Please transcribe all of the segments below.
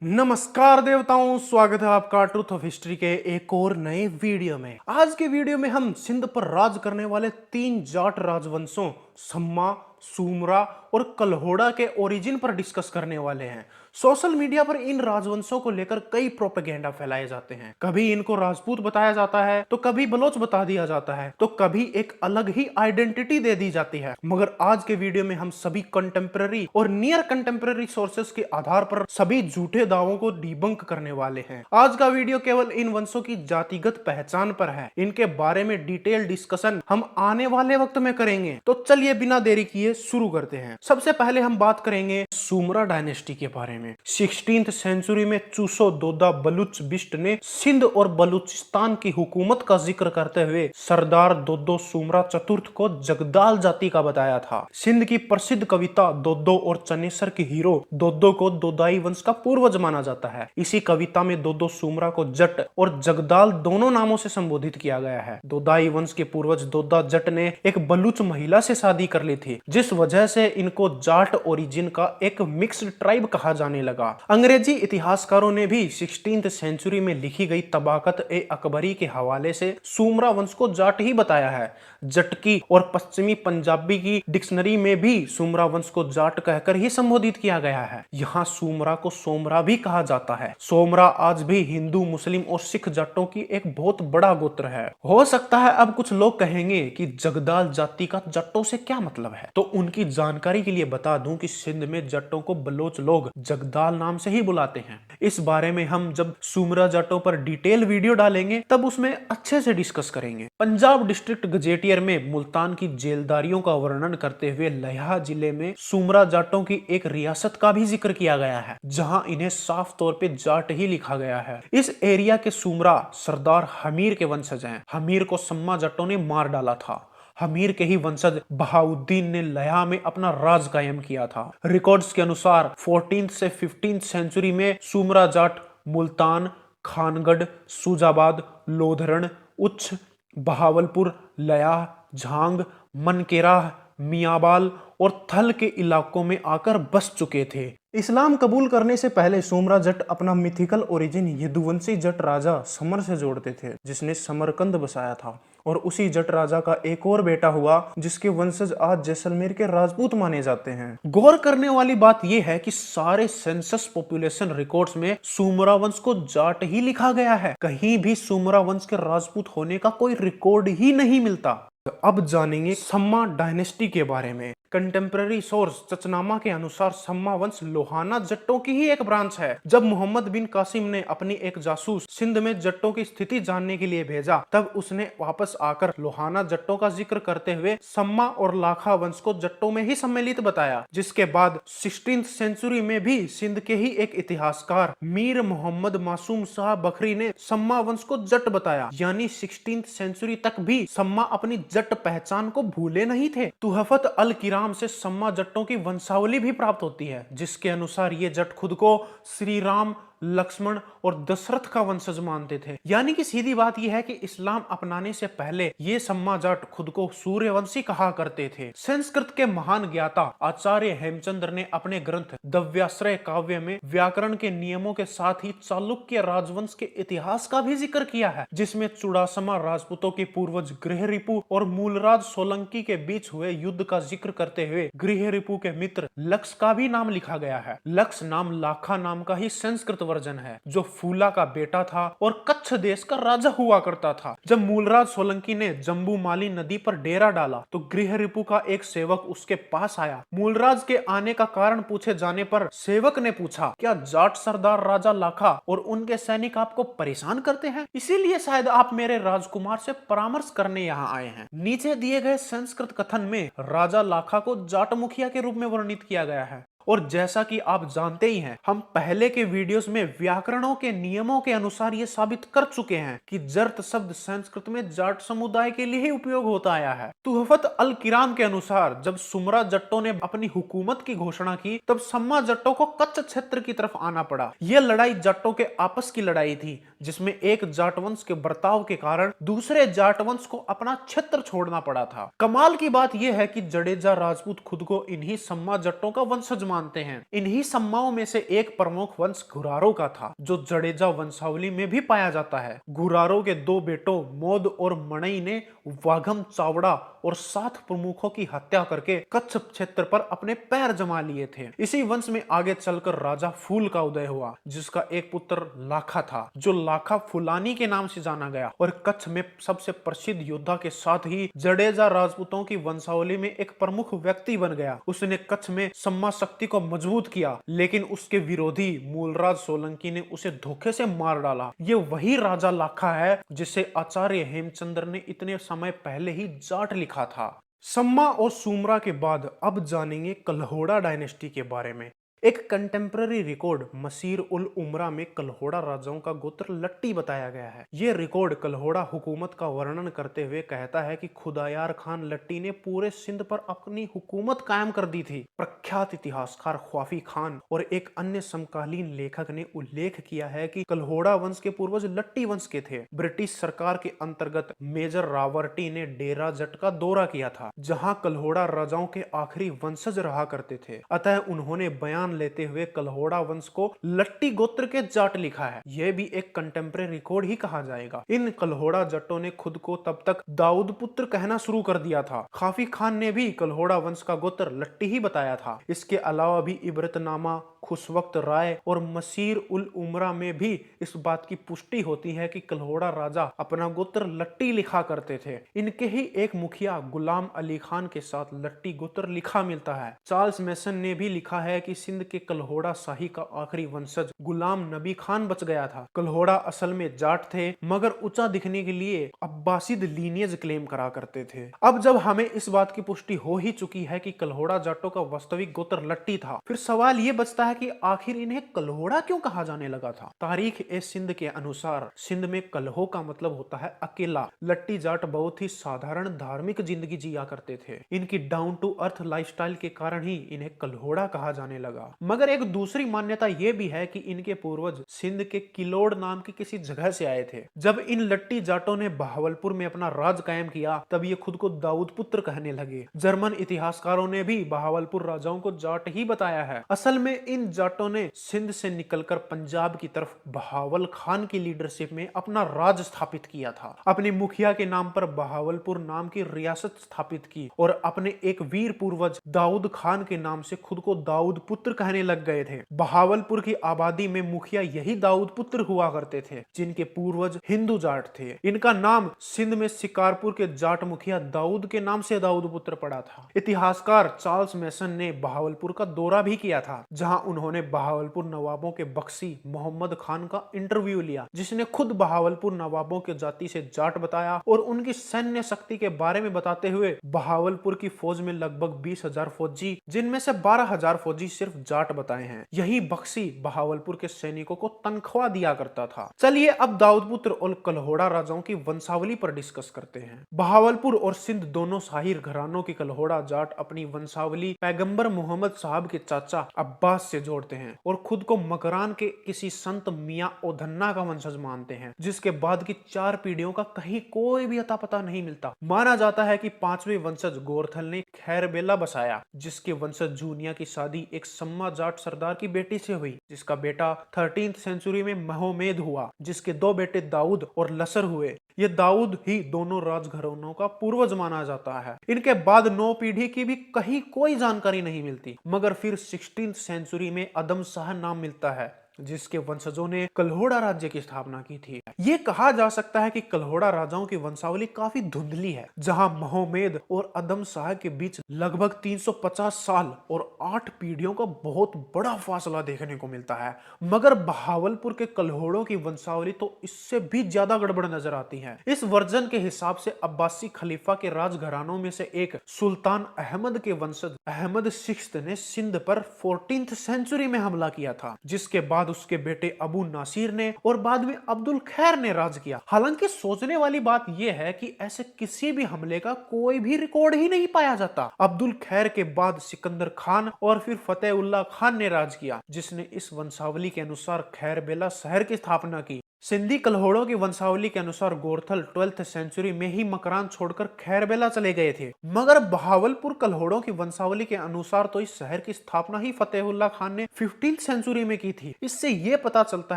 नमस्कार देवताओं, स्वागत है आपका ट्रूथ ऑफ हिस्ट्री के एक और नए वीडियो में। आज के वीडियो में हम सिंध पर राज करने वाले तीन जाट राजवंशों सम्मा, सूमरा और कल्होड़ा के ओरिजिन पर डिस्कस करने वाले हैं। सोशल मीडिया पर इन राजवंशों को लेकर कई प्रोपेगेंडा फैलाए जाते हैं। कभी इनको राजपूत बताया जाता है, तो कभी बलोच बता दिया जाता है, तो कभी एक अलग ही आइडेंटिटी दे दी जाती है। मगर आज के वीडियो में हम सभी कंटेम्पररी और नियर कंटेम्पररी सोर्सेस के आधार पर सभी झूठे दावों को डिबंक करने वाले हैं। आज का वीडियो केवल इन वंशों की जातिगत पहचान पर है। इनके बारे में डिटेल डिस्कशन हम आने वाले वक्त में करेंगे। तो चलिए बिना देरी किए शुरू करते हैं। सबसे पहले हम बात करेंगे सुमरा डायनेस्टी के बारे में। 16th सेंचुरी में चूसो दोदा बलूच बिस्ट ने सिंध और बलूचिस्तान की हुकूमत का जिक्र करते हुए सरदार दोदो सुमरा चतुर्थ को जगदाल जाति का बताया था। सिंध की प्रसिद्ध कविता दोदो और चनेसर के हीरो दोदो को दोदाई वंश का पूर्वज माना जाता है। इसी कविता में दोदो सुमरा को जट और जगदाल दोनों नामों से संबोधित किया गया है। दोदाई वंश के पूर्वज दोदा जट ने एक बलूच महिला से शादी कर ली थी, जिस वजह से इनको जाट ओरिजिन का एक मिक्स्ड ट्राइब कहा जाने लगा। अंग्रेजी इतिहासकारों ने भी 16th सेंचुरी में लिखी गई तबाकत ए अकबरी के हवाले से सुमरा वंश को जाट ही बताया है। जटकी और पश्चिमी पंजाबी की डिक्शनरी में भी सुमरा वंश को जाट कहकर ही संबोधित किया गया है। यहाँ सुमरा को सोमरा भी कहा जाता है। सोमरा आज भी हिंदू, मुस्लिम और सिख जाटों की एक बहुत बड़ा गोत्र है। हो सकता है अब कुछ लोग कहेंगे कि जगदाल जाति का जट्टों से क्या मतलब है, तो उनकी जानकारी के लिए बता दूं कि सिंध में जट्टों को बलोच लोग जगदाल नाम से ही बुलाते हैं। इस बारे में हम जब सुमरा जाटों पर डिटेल वीडियो डालेंगे तब उसमें अच्छे से डिस्कस करेंगे। पंजाब डिस्ट्रिक्ट गजेटियर में मुल्तान की जेलदारियों का वर्णन करते हुए लह्या जिले में सुमरा जाटों की एक रियासत का भी जिक्र किया गया है, जहां इन्हें साफ तौर पे जाट ही लिखा गया है। इस एरिया के सुमरा सरदार हमीर के वंशज हैं। हमीर को सम्मा जाटों ने मार डाला था। हमीर के ही वंशज बहाउद्दीन ने लया में अपना राज कायम किया था। रिकॉर्ड्स के अनुसार 14th से 15th सेंचुरी में सुमरा जाट मुल्तान, खानगढ़, सुजाबाद, लोधरण, उच्छ, बहावलपुर, लया, झांग, मनकेराह, मियाबाल और थल के इलाकों में आकर बस चुके थे। इस्लाम कबूल करने से पहले सुमरा जट अपना मिथिकल ओरिजिन यदुवंशी जट राजा समर से जोड़ते थे, जिसने समरकंद बसाया था। और उसी जट राजा का एक और बेटा हुआ, जिसके वंशज आज जैसलमेर के राजपूत माने जाते हैं। गौर करने वाली बात यह है कि सारे सेंसस पॉपुलेशन रिकॉर्ड्स में सुमरा वंश को जाट ही लिखा गया है। कहीं भी सुमरा वंश के राजपूत होने का कोई रिकॉर्ड ही नहीं मिलता। अब जानेंगे सम्मा डायनेस्टी के बारे में। कंटेम्पररी सोर्स चचनामा के अनुसार सम्मा वंश लोहाना जट्टों की ही एक ब्रांच है। जब मोहम्मद बिन कासिम ने अपनी एक जासूस सिंध में जट्टों की स्थिति जानने के लिए भेजा, तब उसने वापस आकर लोहाना जट्टों का जिक्र करते हुए सम्मा और लाखा वंश को जट्टों में ही सम्मिलित बताया। जिसके बाद 16th सेंचुरी में भी सिंध के ही एक इतिहासकार मीर मोहम्मद मासूम शाह बखरी ने सम्मा वंश को जट बताया। यानी 16th सेंचुरी तक भी सम्मा अपनी जट पहचान को भूले नहीं थे। तुहफत अल किराम से सम्मा जट्टों की वंशावली भी प्राप्त होती है, जिसके अनुसार ये जट खुद को श्री राम, लक्ष्मण और दशरथ का वंशज मानते थे। यानी कि सीधी बात यह है कि इस्लाम अपनाने से पहले ये सम्मा जाट खुद को सूर्यवंशी कहा करते थे। संस्कृत के महान ज्ञाता आचार्य हेमचंद्र ने अपने ग्रंथ दव्याश्रय काव्य में व्याकरण के नियमों के साथ ही चालुक्य राजवंश के इतिहास का भी जिक्र किया है, जिसमें चुड़ासमा राजपूतों के पूर्वज गृहरिपु और मूलराज सोलंकी के बीच हुए युद्ध का जिक्र करते हुए गृहरिपु के मित्र लक्ष का भी नाम लिखा गया है। लक्ष नाम लाखा नाम का ही संस्कृत वर्जन है, जो फूला का बेटा था और कच्छ देश का राजा हुआ करता था। जब मूलराज सोलंकी ने जम्बू माली नदी पर डेरा डाला, तो गृहरिपु का एक सेवक उसके पास आया। मूलराज के आने का कारण पूछे जाने पर सेवक ने पूछा, क्या जाट सरदार राजा लाखा और उनके सैनिक आपको परेशान करते हैं? इसीलिए शायद आप मेरे राजकुमार से परामर्श करने यहाँ आए हैं। नीचे दिए गए संस्कृत कथन में राजा लाखा को जाट मुखिया के रूप में वर्णित किया गया है। और जैसा कि आप जानते ही हैं, हम पहले के वीडियोस में व्याकरणों के नियमों के अनुसार ये साबित कर चुके हैं कि जर्त शब्द संस्कृत में जाट समुदाय के लिए ही उपयोग होता आया है। तुहफत अल किराम के अनुसार जब सुमरा जट्टों ने अपनी हुकूमत की घोषणा की, तब सम्मा जट्टों को कच्छ क्षेत्र की तरफ आना पड़ा। यह लड़ाई जट्टों के आपस की लड़ाई थी, जिसमें एक जाटवंश के बर्ताव के कारण दूसरे जाटवंश को अपना क्षेत्र छोड़ना पड़ा था। कमाल की बात यह है कि जडेजा राजपूत खुद को इन्हीं सम्मा जट्टों का वंशज मानते हैं। इन्हीं सम्माओं में से एक प्रमुख वंश घुरारों का था, जो जडेजा वंशावली में भी पाया जाता है। घुरारों के दो बेटों मोद और मणई ने वाघम चावड़ा और 7 प्रमुखों की हत्या करके कच्छ क्षेत्र पर अपने पैर जमा लिए थे। इसी वंश में आगे चलकर राजा फूल का उदय हुआ, जिसका एक पुत्र लाखा था, जो लाखा फुलानी के नाम से जाना गया और कच्छ में सबसे प्रसिद्ध योद्धा के साथ ही जडेजा राजपूतों की वंशावली में एक प्रमुख व्यक्ति बन गया। उसने कच्छ में सम्मा शक्ति को मजबूत किया, लेकिन उसके विरोधी मूलराज सोलंकी ने उसे धोखे से मार डाला। ये वही राजा लाखा है जिसे आचार्य हेमचंद्र ने इतने समय पहले ही जाट लिखा था। सम्मा और सुमरा के बाद अब जानेंगे कल्होड़ा डायनेस्टी के बारे में। एक कंटेम्पररी रिकॉर्ड मसीर उल उमरा में कल्होड़ा राजाओं का गोत्र लट्टी बताया गया है। यह रिकॉर्ड कल्होड़ा हुकूमत का वर्णन करते हुए कहता है कि खुदायार खान लट्टी ने पूरे सिंध पर अपनी हुकूमत कायम कर दी थी। प्रख्यात इतिहासकार ख्वाफी खान और एक अन्य समकालीन लेखक ने उल्लेख किया है कि कल्होड़ा वंश के पूर्वज लट्टी वंश के थे। ब्रिटिश सरकार के अंतर्गत मेजर रावर्टी ने डेरा जट का दौरा किया था, जहां कल्होड़ा राजाओं के आखिरी वंशज रहा करते थे। अतः उन्होंने बयान लेते हुए कल्होड़ा वंश को लट्टी गोत्र के जाट लिखा है। यह भी एक कंटेम्पररी रिकॉर्ड ही कहा जाएगा। इन कल्होड़ा जटों ने खुद को तब तक दाऊद पुत्र कहना शुरू कर दिया था। खाफी खान ने भी कल्होड़ा वंश का गोत्र लट्टी ही बताया था। इसके अलावा भी इबरतनामा, खुशवक्त राय और मसीर उल उमरा में भी इस बात की पुष्टि होती है कि कल्होड़ा राजा अपना गोत्र लट्टी लिखा करते थे। इनके ही एक मुखिया गुलाम अली खान के साथ लट्टी गोत्र लिखा मिलता है। चार्ल्स मेसन ने भी लिखा है कि सिंध के कल्होड़ा शाही का आखिरी वंशज गुलाम नबी खान बच गया था। कल्होड़ा असल में जाट थे, मगर ऊंचा दिखने के लिए अब्बासिद लीनियज क्लेम करा करते थे। अब जब हमें इस बात की पुष्टि हो ही चुकी है कि कल्होड़ा जाटों का वास्तविक गोत्र लट्टी था, फिर सवाल ये बचता है कि आखिर इन्हें कल्होड़ा क्यों कहा जाने लगा था। तारीख ए सिंध के अनुसार सिंध में कल्हो का मतलब होता है अकेला। लट्टी जाट बहुत ही साधारण धार्मिक जिंदगी जिया करते थे। इनकी डाउन टू अर्थ लाइफस्टाइल के कारण ही इन्हें कल्होड़ा कहा जाने लगा। मगर एक दूसरी मान्यता यह भी है कि इनके पूर्वज सिंध के किलोड़ नाम की किसी जगह से आए थे। जब इन लट्टी जाटों ने बहावलपुर में अपना राज कायम किया, तब ये खुद को दाऊद पुत्र कहने लगे। जर्मन इतिहासकारों ने भी बहावलपुर राजाओं को जाट ही बताया है। असल में इन जाटों ने सिंध से निकलकर पंजाब की तरफ बहावल खान की लीडरशिप में अपना राज स्थापित किया था। अपने मुखिया के नाम पर बहावलपुर नाम की रियासत स्थापित की और अपने एक वीर पूर्वज दाऊद खान के नाम से खुद को दाऊद पुत्र कहने लग गए थे। बहावलपुर की आबादी में मुखिया यही दाऊद पुत्र हुआ करते थे, जिनके पूर्वज हिंदू जाट थे। इनका नाम सिंध में शिकारपुर के जाट मुखिया दाऊद के नाम से दाऊद पुत्र पड़ा था। इतिहासकार चार्ल्स मेसन ने बहावलपुर का दौरा भी किया था, जहां उन्होंने बहावलपुर नवाबों के बख्शी मोहम्मद खान का इंटरव्यू लिया, जिसने खुद बहावलपुर नवाबों के जाति से जाट बताया और उनकी सैन्य शक्ति के बारे में बताते हुए बहावलपुर की फौज में लगभग 20,000 फौजी, जिनमें से 12,000 फौजी सिर्फ जाट बताए हैं। यही बख्शी बहावलपुर के सैनिकों को तनख्वाह दिया करता था। चलिए अब दाऊद पुत्र और कल्होड़ा राजाओं की वंशावली पर डिस्कस करते हैं। बहावलपुर और सिंध दोनों शाही घरानों की कल्होड़ा जाट अपनी वंशावली पैगंबर मोहम्मद साहब के चाचा अब्बास से जोड़ते हैं और खुद को मकरान के किसी संत मियां ओधन्ना का वंशज मानते हैं, जिसके बाद की 4 पीढ़ियों का कहीं कोई भी अता पता नहीं मिलता। माना जाता है कि 5वें वंशज गोरथल ने खैरबेला बसाया, जिसके वंशज जूनिया की शादी एक सम्मा जाट सरदार की बेटी से हुई, जिसका बेटा 13th सेंचुरी में महोमेद हुआ, जिसके 2 बेटे दाऊद और लसर हुए। ये दाऊद ही दोनों राजघरानों का पूर्वज माना जाता है। इनके बाद 9 पीढ़ी की भी कहीं कोई जानकारी नहीं मिलती, मगर फिर 16th सेंचुरी में अदम शाह नाम मिलता है, जिसके वंशजों ने कल्होड़ा राज्य की स्थापना की थी। ये कहा जा सकता है कि कल्होड़ा राजाओं की वंशावली काफी धुंधली है, जहां महोमेद और अदम शाह के बीच लगभग 350 साल और 8 पीढ़ियों का बहुत बड़ा फासला देखने को मिलता है। मगर बहावलपुर के कल्होड़ों की वंशावली तो इससे भी ज्यादा गड़बड़ नजर आती है। इस वर्जन के हिसाब से अब्बासी खलीफा के राजघरानों में से एक सुल्तान अहमद के वंशज अहमद सिक्स्थ ने सिंध पर 14th सेंचुरी में हमला किया था, जिसके बाद उसके बेटे अबू नासिर ने और बाद में अब्दुल खैर ने राज किया। हालांकि सोचने वाली बात यह है कि ऐसे किसी भी हमले का कोई भी रिकॉर्ड ही नहीं पाया जाता। अब्दुल खैर के बाद सिकंदर खान और फिर फतेहुल्लाह खान ने राज किया, जिसने इस वंशावली के अनुसार खैरबेला शहर की स्थापना की। सिंधी कल्होड़ों की वंशावली के अनुसार गोरथल 12th सेंचुरी में ही मकरान छोड़कर खैरबेला चले गए थे, मगर बहावलपुर कल्होड़ों की वंशावली के अनुसार तो इस शहर की स्थापना ही फतेहुल्ला खान ने 15th सेंचुरी में की थी। इससे यह पता चलता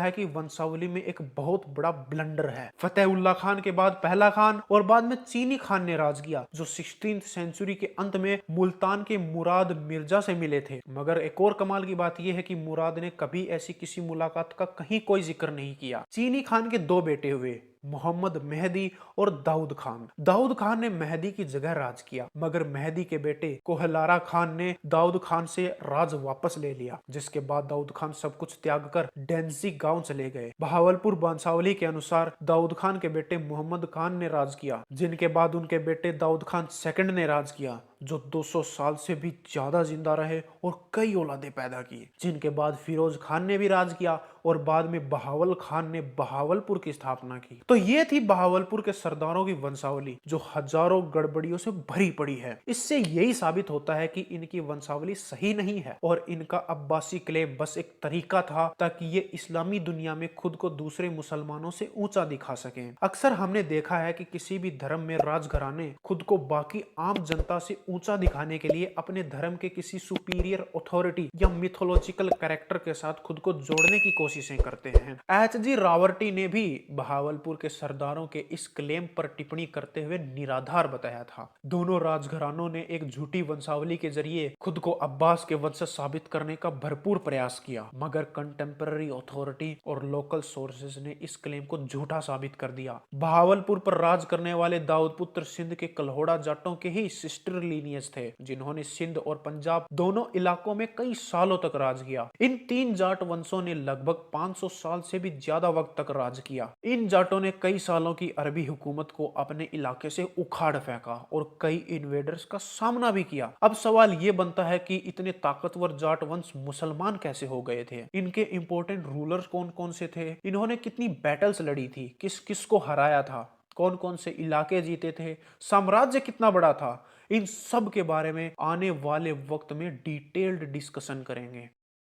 है कि वंशावली में एक बहुत बड़ा ब्लंडर है। फतेहुल्ला खान के बाद पहला खान और बाद में चीनी खान ने राज किया, जो 16th सेंचुरी के अंत में मुल्तान के मुराद मिर्जा से मिले थे। मगर एक और कमाल की बात यह है कि मुराद ने कभी ऐसी किसी मुलाकात का कहीं कोई जिक्र नहीं किया। चीनी खान के दो बेटे हुए, मोहम्मद मेहदी और दाऊद खान। दाऊद खान ने मेहदी की जगह राज किया, मगर मेहदी के बेटे कोहलारा खान ने दाऊद खान से राज वापस ले लिया, जिसके बाद दाऊद खान सब कुछ त्याग कर डेंसी गांव चले गए। बहावलपुर वंशावली के अनुसार दाऊद खान के बेटे मोहम्मद खान ने राज किया, जिनके बाद उनके बेटे दाऊद खान सेकंड ने राज किया, जो 200 साल से भी ज्यादा जिंदा रहे और कई औलादे पैदा की। जिनके बाद फिरोज खान ने भी राज किया और बाद में बहावल खान ने बहावलपुर की स्थापना की। तो ये थी बहावलपुर के सरदारों की वंशावली, जो हजारों गड़बड़ियों से भरी पड़ी है। इससे यही साबित होता है कि इनकी वंशावली सही नहीं है और इनका अब्बासी क्लेम बस एक तरीका था ताकि ये इस्लामी दुनिया में खुद को दूसरे मुसलमानों से ऊंचा दिखा सकें। अक्सर हमने देखा है कि किसी भी धर्म में राजघराने खुद को बाकी आम जनता से ऊंचा दिखाने के लिए अपने धर्म के किसी सुपीरियर अथॉरिटी या मिथोलॉजिकल कैरेक्टर के साथ खुद को जोड़ने की कोशिशें करते हैं। एच.जी. रावर्टी ने भी बहावलपुर के सरदारों के इस क्लेम पर टिप्पणी करते हुए निराधार बताया था। दोनों राजघरानों ने एक झूठी वंशावली के जरिए खुद को अब्बास के वंशज साबित करने का भरपूर प्रयास किया, मगर कंटेम्पररी अथॉरिटी और लोकल सोर्सेज ने इस क्लेम को झूठा साबित कर दिया। बहावलपुर पर राज करने वाले दाऊद पुत्र सिंध के कल्होड़ा जाटों के ही सिस्टर लीनियज थे, जिन्होंने सिंध और पंजाब दोनों इलाकों में कई सालों तक राज किया। इन तीन जाट वंशों ने लगभग 500 साल से भी ज्यादा वक्त तक राज किया। इन जाटों ने कई सालों की अरबी हुकूमत को अपने इलाके से उखाड़ फेंका और कई इन्वेडर्स का सामना भी किया। अब सवाल ये बनता है कि इतने ताकतवर जाट वंश मुसलमान कैसे हो गए थे? इनके इंपॉर्टेंट रूलर्स कौन कौन से थे? इन्होंने कितनी बैटल्स लड़ी थी? किस किस को हराया था? कौन कौन से इलाके जीते थे? साम्राज्य कितना बड़ा था? इन सब के बारे में आने वाले वक्त में डिटेल्ड डिस्कशन करेंगे।